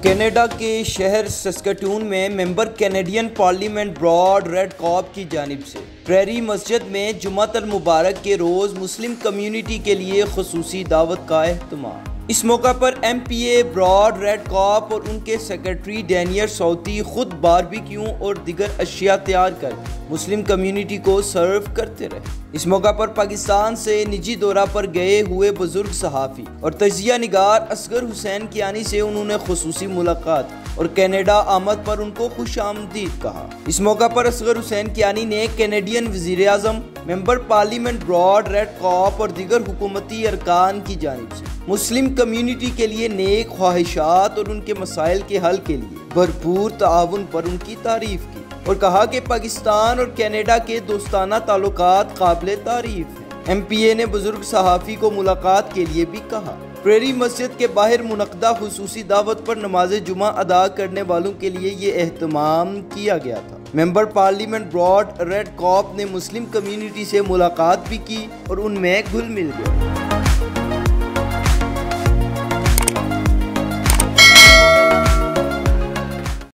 Canada के शहर Saskatoon में member Canadian parliament Brad Redekopp की जानिब से प्रेरी मस्जिद में जुमातुल मुबारक के रोज़ मुस्लिम कम्युनिटी के लिए खुसूसी दावत का एहतमाम। इस मौका पर MPA ब्रॉड रेड कॉर्प और उनके सेक्रेटरी डैनियल सौती खुद बारबेक्यू और दीगर अशिया तैयार कर मुस्लिम कम्युनिटी को सर्व करते रहे। इस मौका पर पाकिस्तान से निजी दौरा पर गए हुए बुजुर्ग सहाफ़ी और तजिया निगार असगर हुसैन कियानी से उन्होंने खुसूसी मुलाकात और कनाडा आमद पर उनको खुश आमदीद कहा। इस मौका पर असगर हुसैन कियानी ने कैनेडियन वज़ीर आज़म, member parliament Brad Redekopp और दीगर हुकूमती अरकान की जानिब से मुस्लिम कम्युनिटी के लिए नेक ख्वाहिशात और उनके मसाइल के हल के लिए भरपूर ताउन पर उनकी तारीफ की और कहा कि पाकिस्तान और कनाडा के दोस्ताना ताल्लुकात काबिल तारीफ हैं। MPA ने बुजुर्ग सहाफ़ी को मुलाकात के लिए भी कहा। प्रेरी मस्जिद के बाहर मुनक़दा खुसूसी दावत पर नमाज जुमा अदा करने वालों के लिए ये एहतमाम किया गया था। Member parliament Brad Redekopp ने मुस्लिम कम्युनिटी से मुलाकात भी की और उनमें घुल मिल गए।